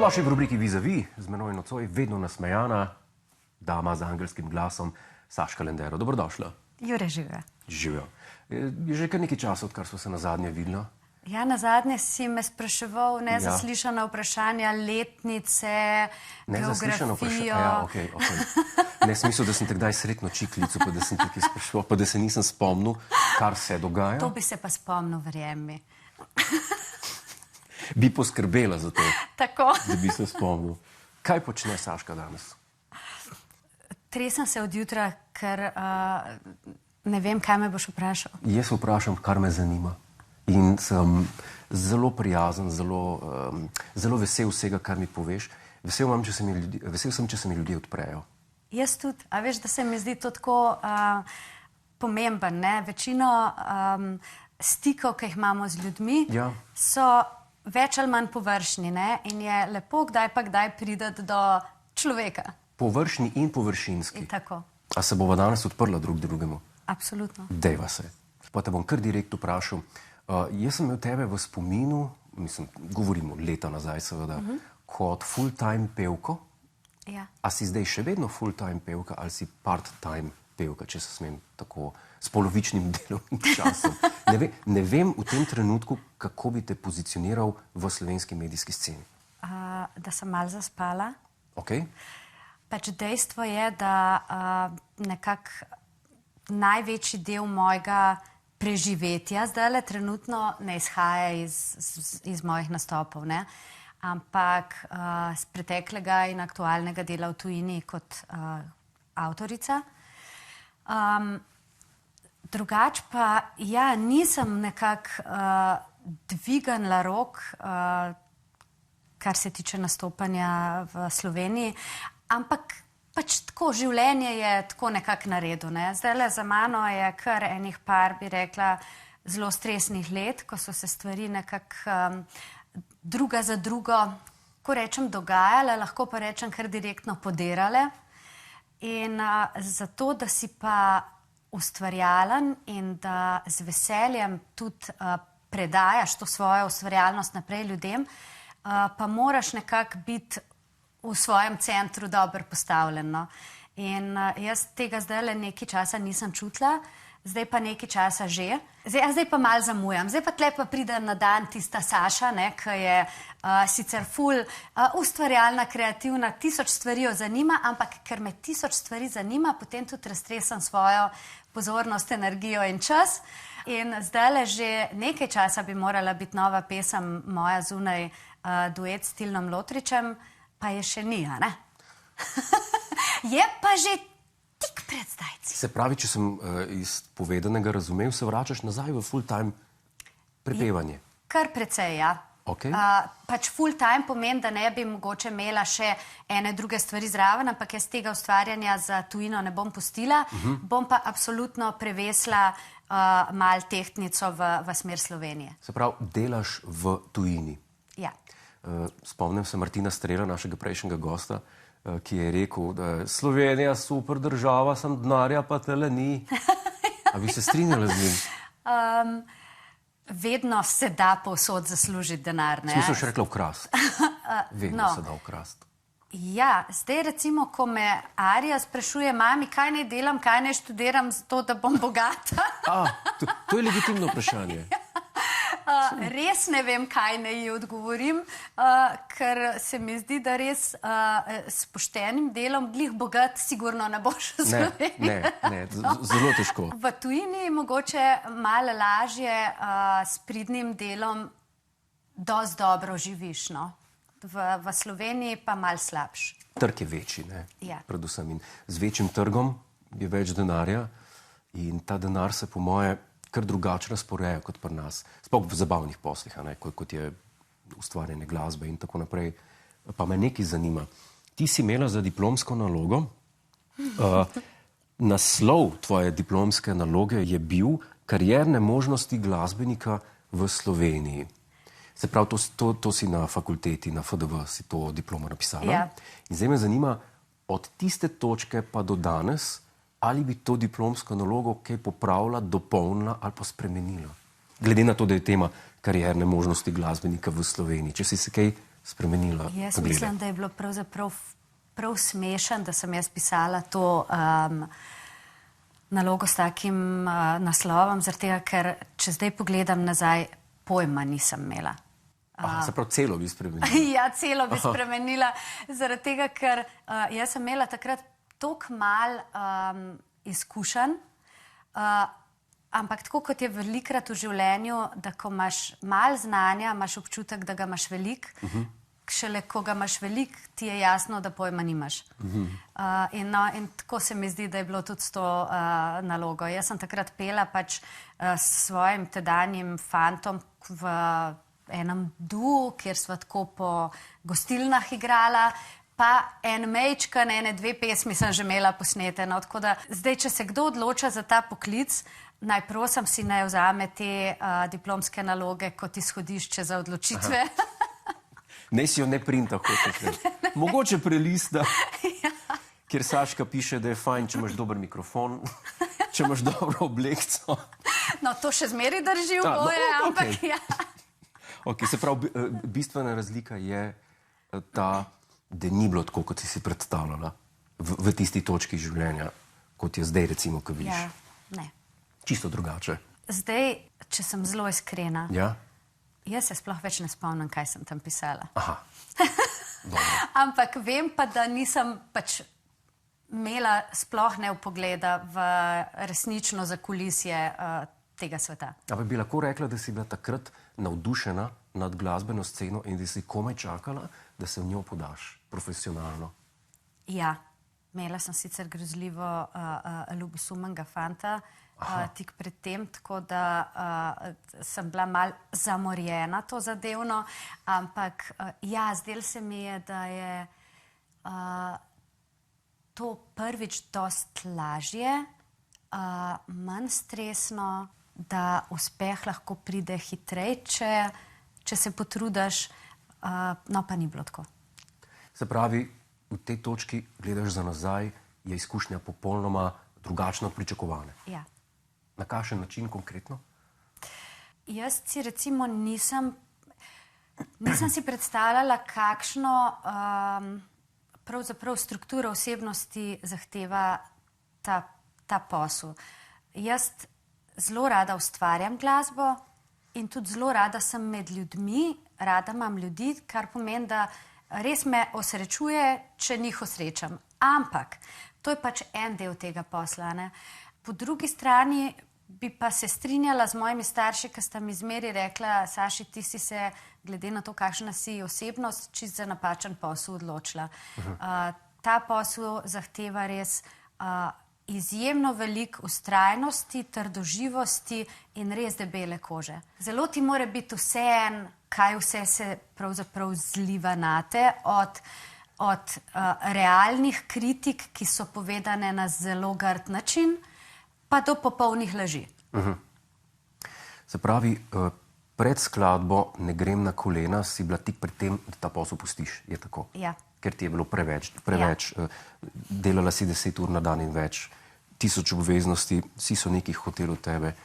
Dobrodošli v rubriki Vis-a-vis, z menoj nocoj vedno nasmejana dama z angelskim glasom Saška Lendero. Dobrodošla. Jure, živijo. Živijo. Je že kar nekaj časa, odkar smo se nazadnje videla. Ja, nazadnje si me spraševal nezaslišana vprašanja, letnice, geografijo. Ja, okej. Ne, smisel, da sem te kdaj sretno čiklico, pa da sem tukaj spraševal, pa da se nisem spomnil, kar se dogaja. To bi se pa spomnil, verjemi. Bi poskrbela za to, Tako. da bi se spomnil. Kaj počne Saška danes? Tresem se od jutra, ker ne vem, kaj me boš vprašal. Jaz vprašam, kar me zanima. In sem zelo prijazen, zelo vesel vsega, kar mi poveš. Vesel sem, če se mi ljudje odprejo. Jaz tudi. A veš, da se mi zdi to tako pomemben, ne? Večino stikov, ki jih imamo z ljudmi, so več ali manj površni, ne? In je lepo kdaj pa kdaj prideti do človeka. Površni in površinski. In tako. A se bova danes odprla drug drugemu? Absolutno. Dejva se. Pa te bom kar direkt vprašal. Jaz sem imel tebe v spominu, mislim, govorimo leta nazaj seveda, kot full-time pevko. Ja. A si zdaj še vedno full-time pevka ali si part-time pevka, če se smem tako, s polovičnim delovnim časom? Ne vem v tem trenutku, kako bi te pozicioniral v slovenski medijski sceni. Da sem malo zaspala. Ok. Pač dejstvo je, da nekako največji del mojega preživetja zdajle trenutno ne izhaja iz mojih nastopov, ne? Ampak z preteklega in aktualnega dela v tujini kot avtorica. Drugač pa, ja, nisem nekako dvignila rok, kar se tiče nastopanja v Sloveniji, ampak pač tako, življenje je tako nekako naredil, ne. Zdajle za mano je kar enih par, bi rekla, zelo stresnih let, ko so se stvari nekako druga za drugo, ko rečem, dogajale, lahko pa rečem kar direktno podirale. In zato, da si pa ustvarjalen in da z veseljem tudi predajaš to svojo ustvarjalnost naprej ljudem, pa moraš nekako biti v svojem centru dobro postavljeno. In jaz tega zdajle nekaj časa nisem čutila, zdaj pa nekaj časa že. Zdaj pa malo zamujam. Zdaj pa tle pa pride na dan tista Saša, ne, ki je sicer ful ustvarjalna, kreativna, 1000 stvari jo zanima, ampak ker me 1000 stvari zanima, potem tudi raztresam svojo pozornost, energijo in čas. In zdajle že nekaj časa bi morala biti nova pesem moja zunaj duet s Tilnom Lotričem, pa je še ni, a ne? Je pa že tik pred zdajci. Se pravi, če sem iz povedanega razumel, se vračaš nazaj v full-time prepevanje? Kar precej, ja. Okay. Pač full-time pomeni, da ne bi mogoče imela še ene druge stvari zraven, ampak jaz tega ustvarjanja za tujino ne bom pustila, bom pa absolutno prevesla mal tehtnico v smer Slovenije. Se pravi, delaš v tujini? Ja. Spomnim se Martina Strela, našega prejšnjega gosta, ki je rekel, da je Slovenija super država, sem denarja pa tele ni. A bi se strinjala z njim? Vedno se da povsod zaslužiti denar, ne? Smisel še rekla ukrast. Vedno se da ukrast. Ja, zdaj recimo, ko me Arija sprašuje, mami, kaj naj delam, kaj naj študiram za to, da bom bogata. To je legitimno vprašanje. Res ne vem, kaj naj ji odgovorim, ker se mi zdi, da res s poštenim delom glih bogat sigurno ne boš v Sloveniji. Ne, zelo težko. V tujini mogoče malo lažje s pridnim delom dosti dobro živiš, no. V Sloveniji pa malo slabš. Trg je večji, ne? Ja. Predvsem. In z večjim trgom je več denarja in ta denar se po moje kar drugače razporeja kot pri nas. Sploh v zabavnih poslih, kot je ustvarjanje glasbe in tako naprej. Pa me nekaj zanima. Ti si imela za diplomsko nalogo, naslov tvoje diplomske naloge je bil Karierne možnosti glasbenika v Sloveniji. Se pravi, to si na fakulteti, na FDV si to diplomo napisala. Ja. In zdaj me zanima, od tiste točke pa do danes, ali bi to diplomsko nalogo kaj popravila, dopolnila ali pa spremenila? Glede na to, da je tema karierne možnosti glasbenika v Sloveniji. Če si se kaj spremenila Jaz poglede? mislim, da je bilo pravzaprav prav smešen, da sem jaz pisala to nalogo s takim naslovom, zaradi tega, ker če zdaj pogledam nazaj, pojma nisem imela. Se pravi, celo bi spremenila. Ja, celo bi spremenila, zaradi tega, ker jaz sem imela takrat toliko malo izkušenj, ampak tako kot je velikrat v življenju, da ko imaš malo znanja, imaš občutek, da ga imaš veliko, šele ko ga imaš veliko, ti je jasno, da pojma nimaš. In tako se mi zdi, da je bilo tudi s to nalogo. Jaz sem takrat pela pač s svojim tedanjim fantom v enem duu, kjer sva tako po gostilnah igrala, pa en mejčkan, ene 2 pesmi sem že imela posnete. No, tako da zdaj, če se kdo odloča za ta poklic, naj prosim si naj vzame te diplomske naloge kot izhodišče za odločitve. Ne si jo ne printa, hočeš reči. Mogoče prelista, kjer Saška piše, da je fajn, če imaš dober mikrofon, če imaš dobro oblekco. No, to še zmeri drži v boje, ampak ja. Ok, se pravi, bistvena razlika je ta, da ni bilo tako, kot si si predstavljala v tisti točki življenja, kot je zdaj, recimo, ko vidiš. Ja, ne. Čisto drugače. Zdaj, če sem zelo iskrena, Ja? jaz se sploh več ne spomnim, kaj sem tam pisala. Aha. Ampak vem pa, da nisem pač imela sploh ne vpogleda v resnično zakulisje tega sveta. Ampak bi lahko rekla, da si bila takrat navdušena nad glasbeno sceno in da si komaj čakala, da se v njo podaš profesionalno. Ja, imela sem sicer grozljivo ljubosumnega fanta tik pred tem, tako da sem bila mal zamorjena to zadevno, ampak ja, zdelo se mi je, da je to prvič dost lažje, manj stresno, da uspeh lahko pride hitreje, če se potrudiš, no pa ni bilo tako. Se pravi, v tej točki gledaš za nazaj, je izkušnja popolnoma drugačna od pričakovane. Ja. Na kakšen način konkretno? Jaz si recimo nisem si predstavljala, kakšno pravzaprav strukturo osebnosti zahteva ta posel. Jaz zelo rada ustvarjam glasbo in tudi zelo rada sem med ljudmi, rada imam ljudi, kar pomeni, da res me osrečuje, če njih osrečam. Ampak to je pač en del tega posla, ne? Po drugi strani bi pa se strinjala z mojimi starši, ki sta mi zmeri rekla, Saši, ti si se, glede na to, kakšna si osebnost, čist za napačen posel odločila. Ta posel zahteva res izjemno veliko vztrajnosti, trdoživosti in res debele kože. Zelo ti mora biti vseeno, kaj vse se pravzaprav zliva nate, od realnih kritik, ki so povedane na zelo grd način, pa do popolnih laži. Se pravi, pred skladbo Ne grem na kolena si bila tik pred tem, da ta posel pustiš, je tako? Ja. Ker ti je bilo preveč. Delala si 10 ur na dan in več, 1000 obveznosti, vsi so nekaj hoteli od tebe,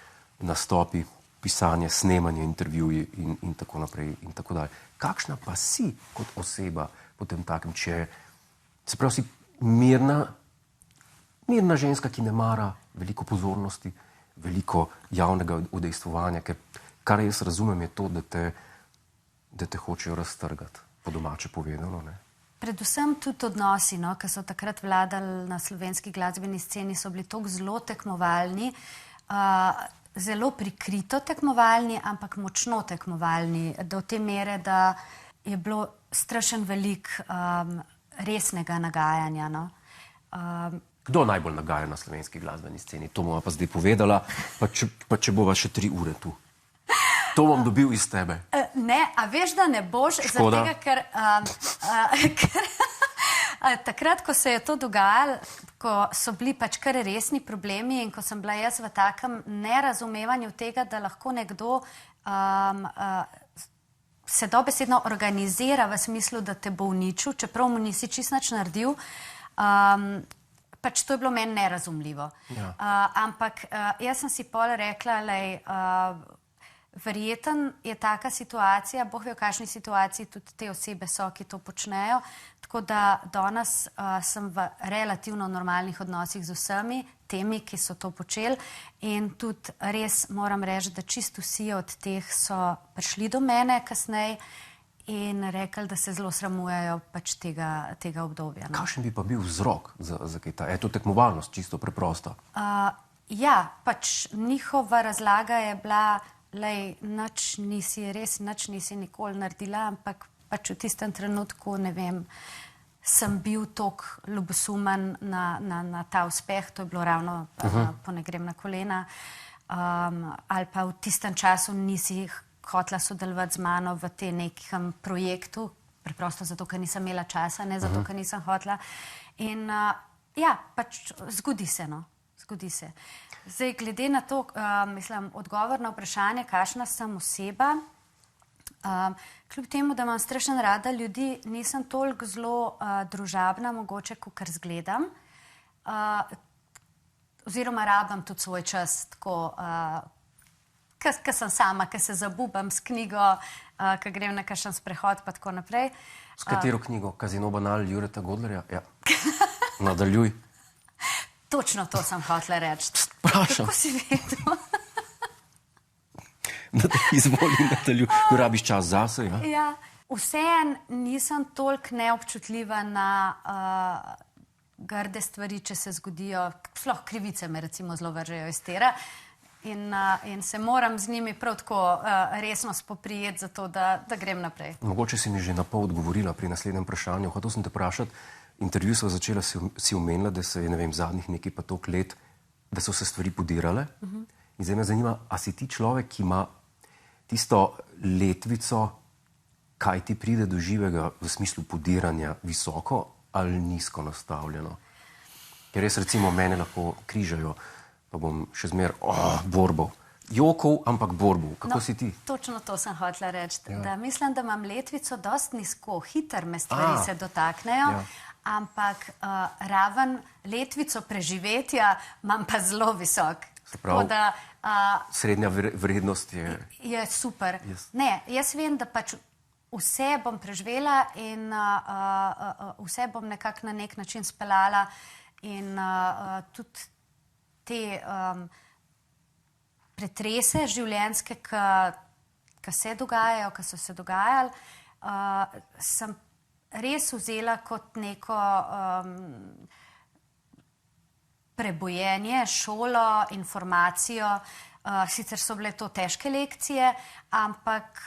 nastopi, pisanje, snemanje, intervjuji in tako naprej in tako dalje. Kakšna pa si kot oseba potem takem, se pravi, si mirna ženska, ki ne mara veliko pozornosti, veliko javnega udejstvovanja, ker kar jaz razumem je to, da te hočejo raztrgati, po domače povedano, ne? Predvsem tudi odnosi, no, ki so takrat vladali na slovenski glasbeni sceni, so bili tako zelo tekmovalni, zelo prikrito tekmovalni, ampak močno tekmovalni, do te mere, da je bilo strašen velik resnega nagajanja, no. Kdo najbolj nagaja na slovenski glasbeni sceni? To bova pa zdaj povedala, pa če bova še 3 ure tu. To bom dobil iz tebe. Ne, a veš, da ne boš, Škoda. zaradi tega, ker takrat, ko se je to dogajalo, ko so bili pač kar resni problemi in ko sem bila jaz v takem nerazumevanju tega, da lahko nekdo se dobesedno organizira v smislu, da te bo uničil, čeprav mu nisi čisto nič naredil, pač to je bilo meni nerazumljivo. Ja. Ampak jaz sem si pol rekla, verjeten je taka situacija, boh ve v kakšni situaciji tudi te osebe so, ki to počnejo, tako da danes sem v relativno normalnih odnosih z vsemi temi, ki so to počeli in tudi res moram reči, da čisto vsi od teh so prišli do mene kasneje in rekli, da se zelo sramujejo pač tega obdobja. No. Kakšen bi pa bil vzrok za kaj ta? Je to tekmovalnost, čisto preprosto? Ja, pač njihova razlaga je bila, lej, nič nisi nikoli naredila, ampak pač v tistem trenutku, ne vem, sem bil toliko ljubosumen na ta uspeh, to je bilo ravno po ne grem na kolena, ali pa v tistem času nisi hotela sodelovati z mano v te nekem projektu, preprosto zato, ker nisem imela časa, ne zato, ker nisem hotela. In ja, pač zgodi se, no. Zgodi se. Zdaj, glede na to, mislim, odgovor na vprašanje, kakšna sem oseba, kljub temu, da imam strašno rada ljudi, nisem toliko zelo družabna, mogoče, kakor zgledam. Oziroma rabim tudi svoj čas, tako, ko sem sama, ko se zabubam s knjigo, ko grem na kakšen sprehod, pa tako naprej. S katero knjigo? Kazino banal Jureta Godlerja? Ja. Nadaljuj. Točno to sem hotela reči. Sprašam. Kako si vedel? Izvoli, nadaljuj. Rabiš čas zase, ja? Ja. Vseeno nisem toliko neobčutljiva na grde stvari, če se zgodijo. Sploh krivice me recimo zelo vržejo iz tera. In se moram z njimi prav tako resno spoprijeti, zato da grem naprej. Mogoče si mi že na pol odgovorila pri naslednjem vprašanju. Hotel sem te vprašati, intervju sva začela, si omenila, da se je, ne vem, zadnjih nekaj pa toliko let, da so se stvari podirale. In zdaj me zanima, a si ti človek, ki ima tisto letvico, kaj ti pride do živega v smislu podiranja, visoko ali nizko nastavljeno? Ker res recimo mene lahko križajo, pa bom še zmer borbov. Jokov, ampak borbov. Kako si ti? Točno to sem hotela reči. Ja. Da mislim, da imam letvico dosti nizko, hitro me stvari se dotaknejo, ampak raven letvico preživetja imam pa zelo visok. Se pravi, srednja vrednost je... Je super. Ne, jaz vem, da pač vse bom preživela in vse bom nekako na nek način speljala in tudi te pretrese življenjske, ki se dogajajo, ki so se dogajali, sem res vzela kot neko prebojenje, šolo, informacijo. Sicer so bile to težke lekcije, ampak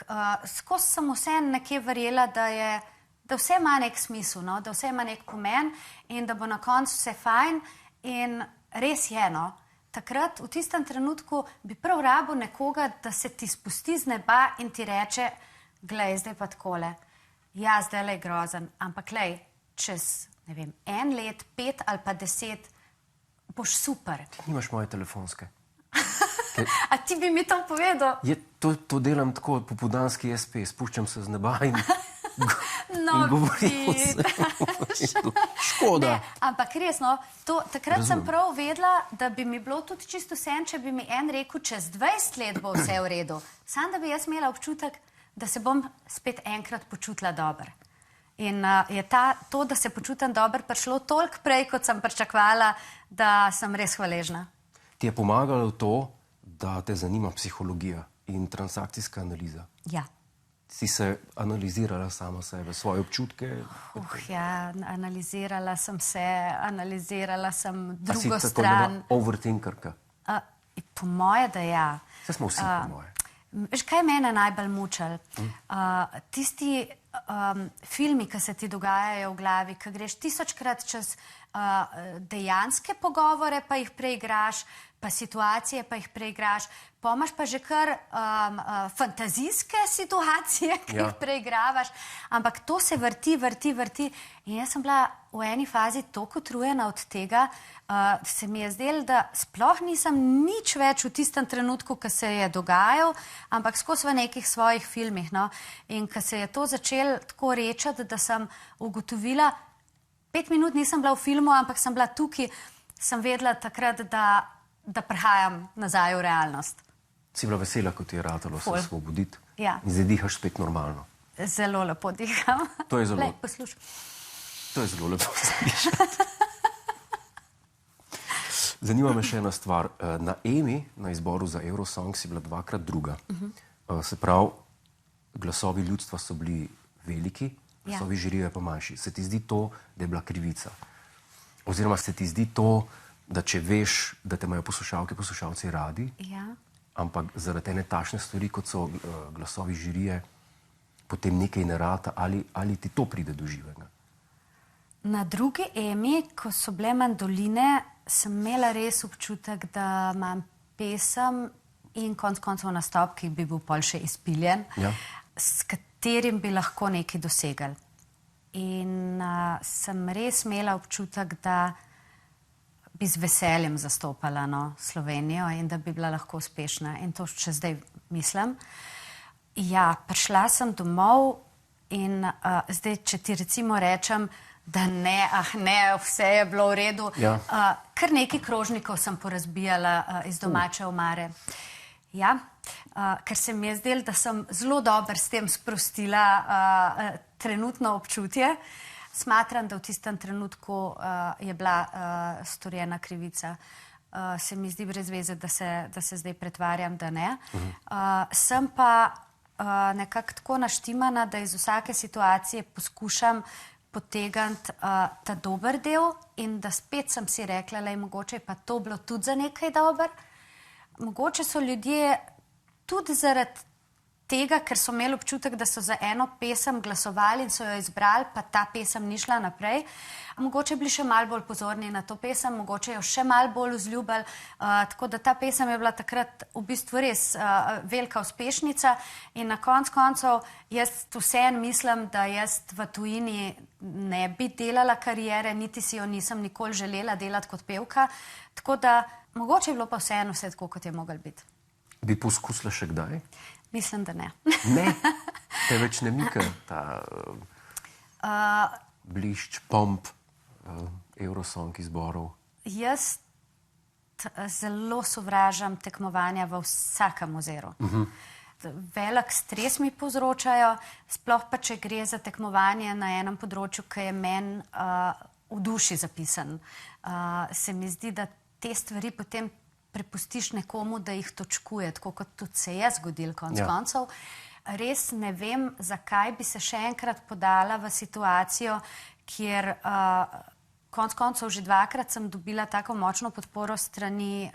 skozi sem vseeno nekje verjela, da vse ima nek smisel, no? Da vse ima nek pomen in da bo na koncu vse fajn. In res je, no, takrat v tistem trenutku bi prav rabil nekoga, da se ti spusti z neba in ti reče, glej, zdaj pa takole, ja, zdaj je grozen, ampak glej, čez, ne vem, 1 let, 5 ali pa 10, boš super. Ti nimaš moje telefonske. A ti bi mi to povedal? To delam tako popoldanski SP, spuščam se z neba in... No, škoda. Ne, ampak res, no, takrat sem prav vedela, da bi mi bilo tudi čisto vseeno, če bi mi en rekel, čez 20 let bo vse v redu. Samo da bi jaz imela občutek, da se bom spet enkrat počutila dobro. In je to, da se počutim dobro, prišlo toliko prej, kot sem pričakovala, da sem res hvaležna. Ti je pomagalo to, da te zanima psihologija in transakcijska analiza? Ja. Si se analizirala sama sebe, svoje občutke? Ja, analizirala sem se, analizirala sem drugo stran. A si tako nema overthinkerka? Po moje, da ja. Vse smo vsi po moje. Veš, kaj mene najbolj mučal? Tisti filmi, ki se ti dogajajo v glavi, ki greš 1000-krat čez dejanske pogovore, pa jih preigraš, pa situacije, pa jih preigraš, pa imaš pa že kar fantazijske situacije, ki jih preigravaš, ampak to se vrti. In jaz sem bila v eni fazi toliko utrujena od tega, se mi je zdelo, da sploh nisem nič več v tistem trenutku, ko se je dogajal, ampak skozi v nekih svojih filmih. No? In ko se je to začelo tako rečati, da sem ugotovila, 5 minut nisem bila v filmu, ampak sem bila tukaj, sem vedela takrat, da prihajam nazaj v realnost. Si bila vesela, kot je ratalo se osvoboditi Ja. in zdaj dihaš spet normalno. Zelo lepo diham. To je zelo, Lej, poslušaj. to je zelo lepo slišati. Zanima me še ena stvar. Na EMI, na izboru za Eurosong, si bila dvakrat druga. Se pravi, glasovi ljudstva so bili veliki, glasovi žirije pa manjši. Se ti zdi to, da je bila krivica? Oziroma se ti zdi to, da če veš, da te imajo poslušalke, poslušalci radi, Ja. ampak zaradi ene takšne stvari, kot so glasovi žirije, potem nekaj ne rata, ali ti to pride do živega? Na drugi EMI, ko so bile mandoline, sem imela res občutek, da imam pesem in konec koncev nastop, ki bi bil pol še izpiljen, Ja. s katerim bi lahko nekaj dosegli. In sem res imela občutek, da bi z veseljem zastopala Slovenijo in da bi bila lahko uspešna. In to še zdaj mislim. Ja, prišla sem domov in zdaj, če ti recimo rečem, da ne, vse je bilo v redu. Ja. Kar nekaj krožnikov sem porazbijala iz domače omare. Ja, ker se mi je zdelo, da sem zelo dobro s tem sprostila trenutno občutje. Smatram, da v tistem trenutku je bila storjena krivica. Se mi zdi brez veze, da se zdaj pretvarjam, da ne. Sem pa nekako tako naštimana, da iz vsake situacije poskušam potegniti ta dober del in da spet sem si rekla, da je mogoče pa to bilo tudi za nekaj dober. Mogoče so ljudje tudi zaradi tega, ker so imeli občutek, da so za eno pesem glasovali in so jo izbrali, pa ta pesem ni šla naprej. Mogoče bili še malo bolj pozorni na to pesem, mogoče jo še malo bolj vzljubili. Tako da ta pesem je bila takrat v bistvu res velika uspešnica in na koncu koncev jaz vseeno mislim, da jaz v tujini ne bi delala kariere, niti si jo nisem nikoli želela delati kot pevka. Tako da mogoče je bilo pa vseeno vse tako, kot je moglo biti. Bi poskusila še kdaj? Mislim, da ne. Ne, te več ne mika ta blišč, pomp Eurosong izborov. Jaz zelo sovražam tekmovanja v vsakem oziru. Velik stres mi povzročajo, sploh pa, če gre za tekmovanje na enem področju, ki je meni v duši zapisan. Se mi zdi, da te stvari potem prepustiš nekomu, da jih točkuje, tako kot tudi se je zgodil konec koncev. Res ne vem, zakaj bi se še enkrat podala v situacijo, kjer konec koncev že dvakrat sem dobila tako močno podporo strani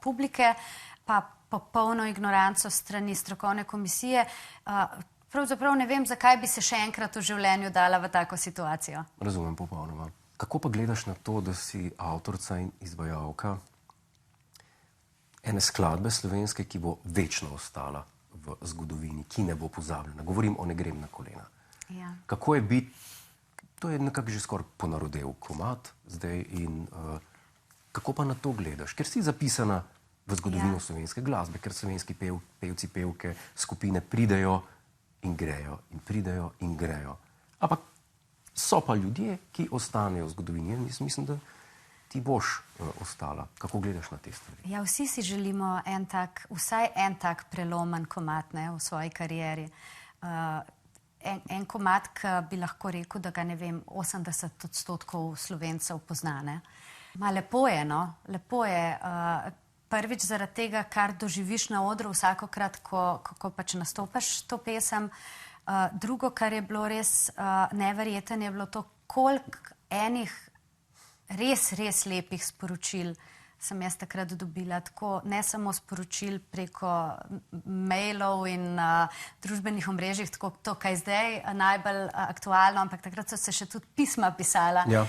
publike, pa popolno ignoranco strani strokovne komisije. Pravzaprav ne vem, zakaj bi se še enkrat v življenju dala v tako situacijo. Razumem popolnoma. Kako pa gledaš na to, da si avtorica in izvajalka ene skladbe slovenske, ki bo večno ostala v zgodovini, ki ne bo pozabljena? Govorim o Ne grem na kolena. Ja. Kako je biti, to je nekako že skoraj ponarodel komad zdaj in kako pa na to gledaš? Ker si zapisana v zgodovino slovenske glasbe, ker slovenski pevci, pevke, skupine pridejo in grejo in pridejo in grejo. Ampak so pa ljudje, ki ostanejo v zgodovini. Jaz mislim, da ti boš ostala. Kako gledaš na te stvari? Ja, vsi si želimo vsaj en tak prelomen komad v svoji karieri. En komad, ki bi lahko rekel, da ga, ne vem, 80% Slovencev pozna. Lepo je, no? Lepo je. Prvič zaradi tega, kar doživiš na odru vsakokrat, ko pač nastopaš to pesem. Drugo, kar je bilo res neverjetno, je bilo to, koliko enih res lepih sporočil sem jaz takrat dobila. Tako ne samo sporočil preko mailov in družbenih omrežjih, tako to, kaj zdaj najbolj aktualno, ampak takrat so se še tudi pisma pisala. Ja.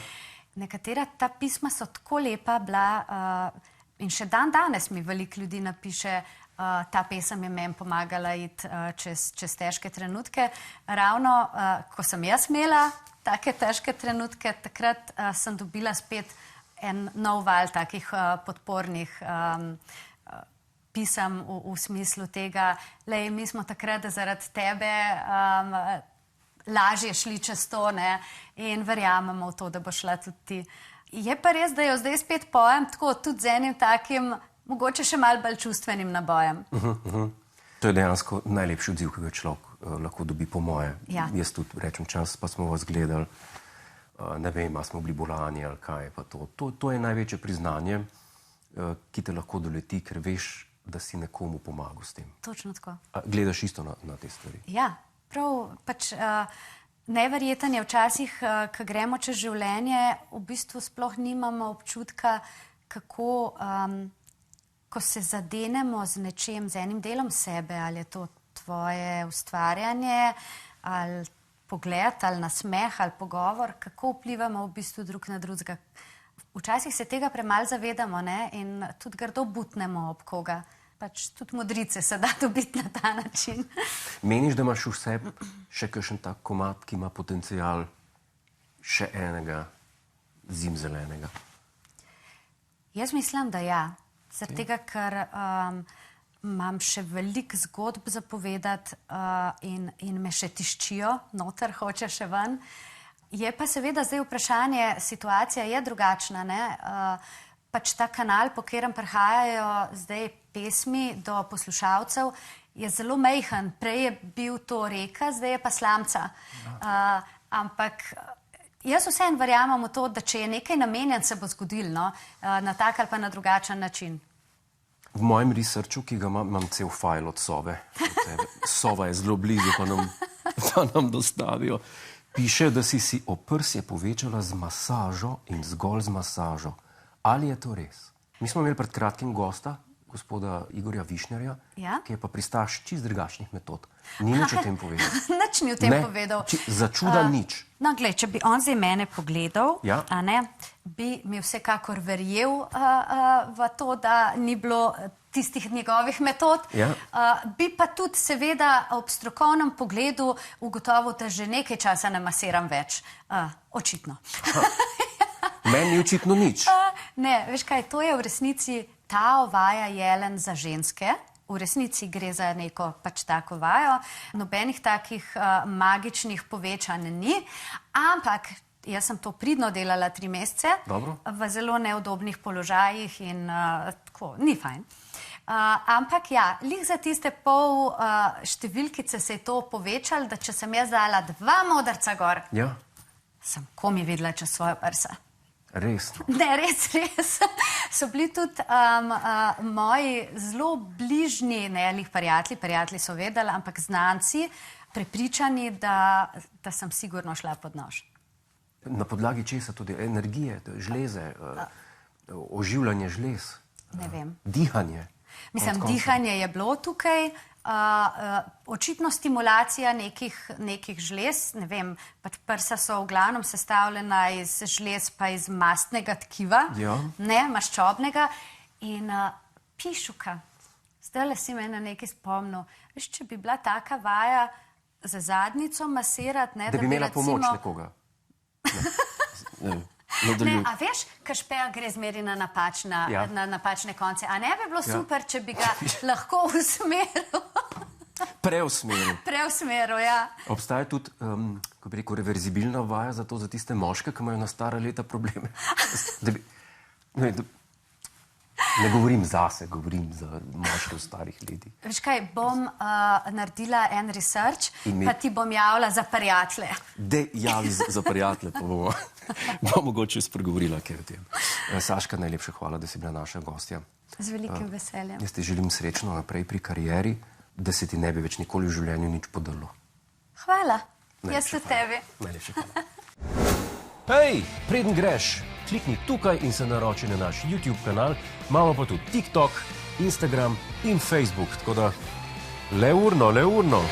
Nekatera ta pisma so tako lepa bila in še danes mi veliko ljudi napiše, ta pesem je meni pomagala iti čez težke trenutke. Ravno, ko sem jaz imela take težke trenutke, takrat sem dobila spet en nov val takih podpornih pisem v smislu tega, lej, mi smo takrat zaradi tebe lažje šli čez to, ne, in verjamemo v to, da bo šla tudi ti. Je pa res, da jo zdaj spet pojem tako tudi z enim takim mogoče še malo bolj čustvenim nabojem. To je dejansko najlepši odziv, ki ga človek lahko dobi, po moje. Ja. Jaz tudi rečem, čas pa smo vas gledali, ne vem, a smo bili bolani ali kaj pa to. To je največje priznanje, ki te lahko doleti, ker veš, da si nekomu pomagal s tem. Točno tako. Gledaš isto na te stvari. Ja, prav, pač neverjeten je včasih, ko gremo čez življenje, v bistvu sploh nimamo občutka, kako, ko se zadenemo z nečem, z enim delom sebe, ali je to tvoje ustvarjanje, ali pogled, ali nasmeh, ali pogovor, kako vplivamo v bistvu drug na drugega. Včasih se tega premalo zavedamo, ne? In tudi grdo butnemo ob koga. Pač tudi modrice se da dobiti na ta način. Meniš, da imaš v sebi še kakšen tak komad, ki ima potencial še enega zimzelenega? Jaz mislim, da ja. Zaradi tega, ker imam še veliko zgodb za povedati in me še tiščijo, noter hoče še ven. Je pa seveda zdaj vprašanje, situacija je drugačna, ne? Pač ta kanal, po katerem prihajajo zdaj pesmi do poslušalcev, je zelo majhen. Prej je bil to Reka, zdaj je pa Slamca. Ampak jaz vseeno verjamem v to, da če je nekaj namenjen, se bo zgodilo, no? Na tak ali pa na drugačen način. V mojem researchu, ki ga imam cel fajl od Sove, Sova je zelo blizu, pa nam dostavijo, piše, da si oprsje povečala z masažo in zgolj z masažo. Ali je to res? Mi smo imeli pred kratkim gosta, gospoda Igorja Višnjarja, Ja? ki je pa pristaš čist drugačnih metod. Ni nič o tem povedal. Nič ni o tem povedal. Za čuda nič. No, gled, če bi on zdaj mene pogledal, Ja. a ne, bi mi vsekakor verjel v to, da ni bilo tistih njegovih metod. Ja. Bi pa tudi seveda ob strokovnem pogledu ugotovil, da že nekaj časa ne masiram več. Očitno. Meni očitno nič. Ne, veš kaj, to je v resnici ta vaja jelen za ženske. V resnici gre za neko pač tako vajo. Nobenih takih magičnih povečanj ni, ampak jaz sem to pridno delala 3 mesece. Dobro. V zelo neudobnih položajih in tako, ni fajn. Ampak ja, lih za tiste pol številkice se je to povečalo, da če sem jaz dala 2 modrca gor, Ja, sem komi videla čez svojo prsa. resno. Ne, res. So bili tudi moji zelo bližnji, ne lih prijatelji so vedeli, ampak znanci, prepričani, da sem sigurno šla pod nož. Na podlagi česa tudi energije, žleze, oživljanje žlez, Ne vem. dihanje. Mislim, Konec koncev. dihanje je bilo tukaj, očitno stimulacija nekih žlez, ne vem, pač prsa so v glavnem sestavljena iz žlez pa iz mastnega tkiva, Ja. ne, maščobnega in pišuka. Zdajle si me na nekaj spomnil. Veš, če bi bila taka vaja za zadnjico masirati, ne, Da bi imela recimo, pomoč nekoga. Ne, Ne, a veš, ka špeja gre zmeri na Ja. napačne konce. A ne bi bilo super, če bi ga lahko usmeril? Preusmeril, ja. Obstaja tudi, kako bi rekel, reverzibilna vaja za to, za tiste moške, ki imajo na stara leta probleme. Ne govorim zase, govorim za moške v starih letih. Veš kaj, bom naredila en research, In pa ti bom javila za prijatelje. Dej javi za prijatelje, pa bomo mogoče spregovorila kaj o tem. Saška, najlepša hvala, da si bila naša gostja. Z velikim veseljem. Jaz ti želim srečno naprej pri karieri, da se ti ne bi več nikoli v življenju nič podrlo. Hvala. Jaz Najlepša tudi tebi. Najlepša hvala. Hej, preden greš, klikni tukaj in se naroči na naš YouTube kanal. Imamo pa tudi TikTok, Instagram in Facebook, tako da le urno.